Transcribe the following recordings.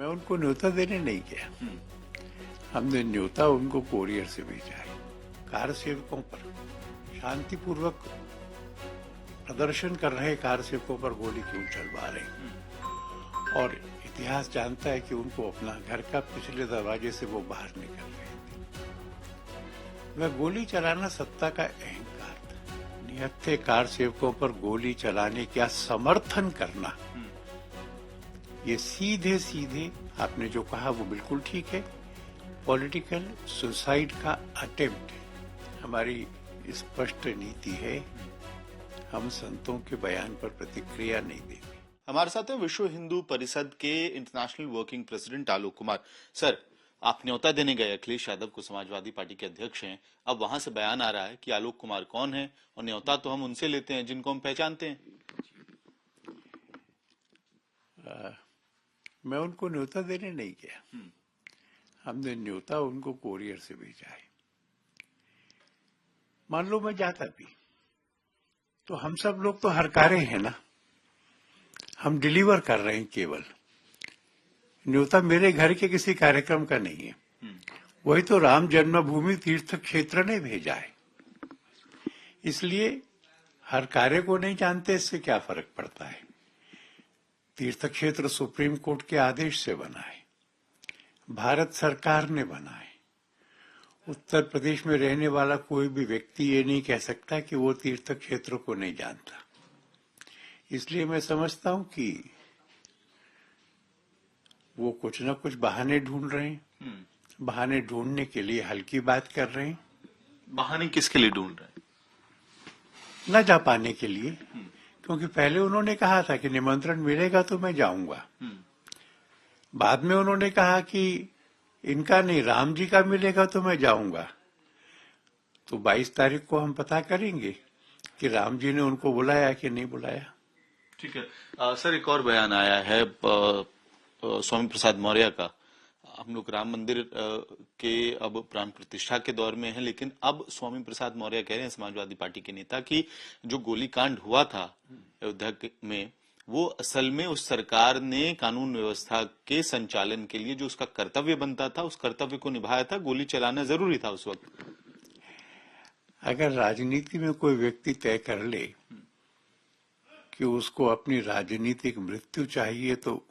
मैं उनको न्योता देने नहीं गया। हमने न्योता उनको कोरियर से भेजा है। कार सेवकों पर शांतिपूर्वक प्रदर्शन कर रहे कार सेवकों पर गोली क्यों चलवा रहे, और इतिहास जानता है कि उनको अपना घर का पिछले दरवाजे से वो बाहर निकल रहे थे। वह गोली चलाना सत्ता का अहंकार था। निहत्थे कार सेवकों पर गोली चलाने का समर्थन करना, ये सीधे सीधे आपने जो कहा वो बिल्कुल ठीक है, पॉलिटिकल सुसाइड का अटेम्प्ट है। हमारी स्पष्ट नीति है, हम संतों के बयान पर प्रतिक्रिया नहीं देंगे। हमारे साथ हैं विश्व हिंदू परिषद के international working president Alok Kumar. Sir, आप न्योता देने गए अखिलेश यादव को, समाजवादी पार्टी के अध्यक्ष हैं। अब वहां से बयान आ रहा है कि आलोक कुमार कौन है, और न्योता तो हम उनसे लेते हैं जिनको हम पहचानते हैं। मैं उनको न्योता देने नहीं गया। हमने न्योता उनको कोरियर से भेजा है। मान लो मैं जाता भी तो हम सब लोग तो हरकारे हैं ना, हम डिलीवर कर रहे हैं। केवल न्योता मेरे घर के किसी कार्यक्रम का नहीं है, वही तो राम जन्मभूमि तीर्थ क्षेत्र ने भेजा है। इसलिए हर कार्य को नहीं जानते, इससे क्या फर्क पड़ता है। तीर्थ क्षेत्र सुप्रीम कोर्ट के आदेश से बना है, भारत सरकार ने बना है। उत्तर प्रदेश में रहने वाला कोई भी व्यक्ति ये नहीं कह सकता कि वो तीर्थ क्षेत्र को नहीं जानता। इसलिए मैं समझता हूं कि वो कुछ न कुछ बहाने ढूंढ रहे हैं। बहाने ढूंढने के लिए हल्की बात कर रहे हैं। बहाने किसके लिए ढूंढ रहे हैं? न जा पाने के लिए, क्योंकि पहले उन्होंने कहा था कि निमंत्रण मिलेगा तो मैं जाऊंगा। बाद में उन्होंने कहा कि इनका नहीं, राम जी का मिलेगा तो मैं जाऊंगा। तो 22 तारीख को हम पता करेंगे कि राम जी ने उनको बुलाया कि नहीं बुलाया। ठीक है। सर, एक और बयान आया है स्वामी प्रसाद मौर्य का। हम लोग राम मंदिर के अब प्राण प्रतिष्ठा के दौर में हैं, लेकिन अब स्वामी प्रसाद मौर्य कह रहे हैं, समाजवादी पार्टी के नेता, कि जो गोलीकांड हुआ था अयोध्या में, वो असल में उस सरकार ने कानून व्यवस्था के संचालन के लिए जो उसका कर्तव्य बनता था, उस कर्तव्य को निभाया था। गोली चलाना जरूरी था उस वक्त। अगर राजनीति में कोई व्यक्ति तय कर ले कि उसको अपनी राजनीतिक मृत्यु चाहिए, तो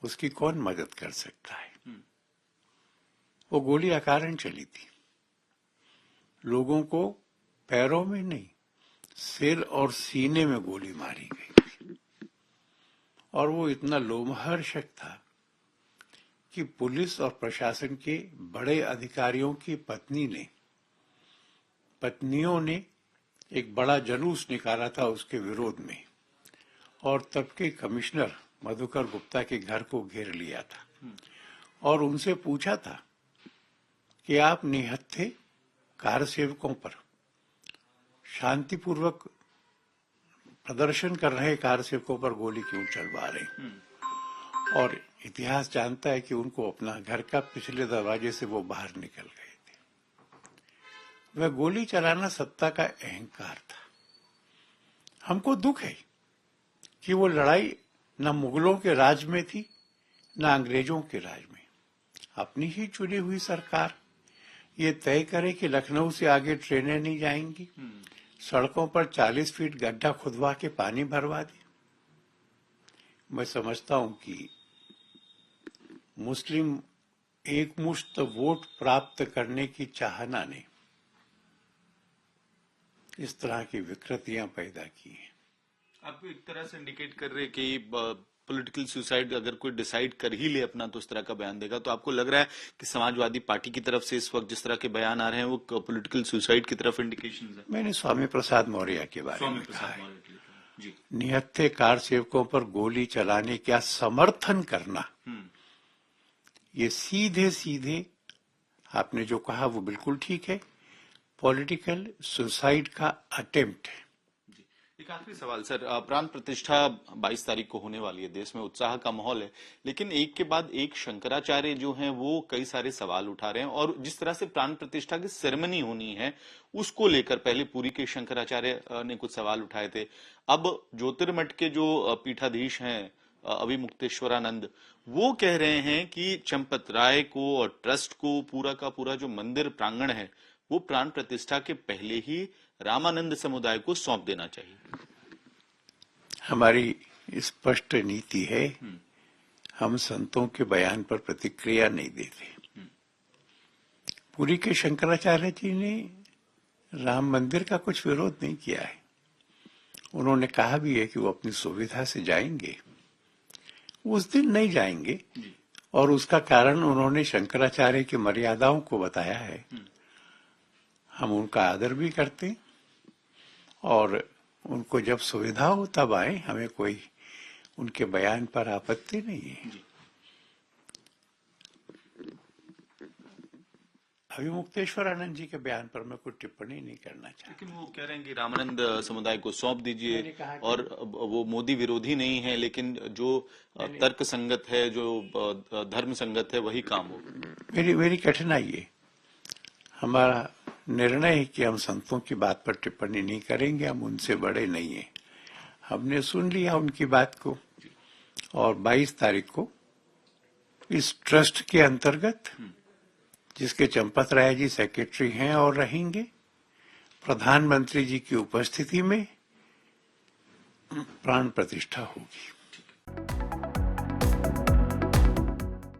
उसकी कौन मदद कर सकता है। वो गोली अकारण चली थी, लोगों को पैरों में नहीं, सिर और सीने में गोली मारी गई थी। और वो इतना लोमहर्षक था कि पुलिस और प्रशासन के बड़े अधिकारियों की पत्नियों ने एक बड़ा जुलूस निकाला था उसके विरोध में, और तब के कमिश्नर मधुकर गुप्ता के घर को घेर लिया था और उनसे पूछा था कि आप निहत्थे कार सेवकों पर शांतिपूर्वक प्रदर्शन कर रहे कार सेवकों पर गोली क्यों चलवा रहे हैं, और इतिहास जानता है कि उनको अपना घर का पिछले दरवाजे से वो बाहर निकल गए थे। वह गोली चलाना सत्ता का अहंकार था। हमको दुख है कि वो लड़ाई न मुगलों के राज में थी, न अंग्रेजों के राज में। अपनी ही चुनी हुई सरकार ये तय करे कि लखनऊ से आगे ट्रेनें नहीं जाएंगी, सड़कों पर 40 फीट गड्ढा खुदवा के पानी भरवा दे। मैं समझता हूं कि मुस्लिम एकमुश्त वोट प्राप्त करने की चाहना ने इस तरह की विकृतियां पैदा की हैं। आप एक तरह से इंडिकेट कर रहे कि पॉलिटिकल सुसाइड अगर कोई डिसाइड कर ही ले अपना तो उस तरह का बयान देगा। तो आपको लग रहा है कि समाजवादी पार्टी की तरफ से इस वक्त जिस तरह के बयान आ रहे हैं वो पॉलिटिकल सुसाइड की तरफ इंडिकेशन है? मैंने स्वामी प्रसाद मौर्य के बारे में कहा है, जी। निहत्थे कार सेवकों पर गोली चलाने का समर्थन करना, ये सीधे सीधे आपने जो कहा वो बिल्कुल ठीक है, पॉलिटिकल सुसाइड का अटेम्प्ट है। एक आखिरी सवाल सर, प्राण प्रतिष्ठा 22 तारीख को होने वाली है, देश में उत्साह का माहौल है, लेकिन एक के बाद एक शंकराचार्य जो हैं वो कई सारे सवाल उठा रहे हैं। और जिस तरह से प्राण प्रतिष्ठा की सेरेमनी होनी है उसको लेकर पहले पुरी के शंकराचार्य ने कुछ सवाल उठाए थे। अब ज्योतिर्मठ के जो पीठाधीश हैं अभिमुक्तेश्वरानंद, वो कह रहे हैं कि चंपत राय को और ट्रस्ट को पूरा का पूरा जो मंदिर प्रांगण है वो प्राण प्रतिष्ठा के पहले ही रामानंद समुदाय को सौंप देना चाहिए। हमारी स्पष्ट नीति है, हम संतों के बयान पर प्रतिक्रिया नहीं देते। पुरी के शंकराचार्य जी ने राम मंदिर का कुछ विरोध नहीं किया है। उन्होंने कहा भी है कि वो अपनी सुविधा से जाएंगे, उस दिन नहीं जाएंगे, और उसका कारण उन्होंने शंकराचार्य की मर्यादाओं को बताया है। हम उनका आदर भी करते हैं और उनको जब सुविधा हो तब आए, हमें कोई उनके बयान पर आपत्ति नहीं है। अभिमुक्तेश्वरानंद जी के बयान पर मैं कोई टिप्पणी नहीं करना चाहता। लेकिन वो कह रहे हैं कि रामानंद समुदाय को सौंप दीजिए, मैंने कहा कि और वो मोदी विरोधी नहीं है, लेकिन जो तर्क संगत है, जो धर्म संगत है, वही काम हो। मेरी कठिनाई है, हमारा निर्णय है कि हम संतों की बात पर टिप्पणी नहीं करेंगे, हम उनसे बड़े नहीं हैं। हमने सुन लिया उनकी बात को, और 22 तारीख को इस ट्रस्ट के अंतर्गत, जिसके चंपत राय जी सेक्रेटरी हैं और रहेंगे, प्रधानमंत्री जी की उपस्थिति में प्राण प्रतिष्ठा होगी।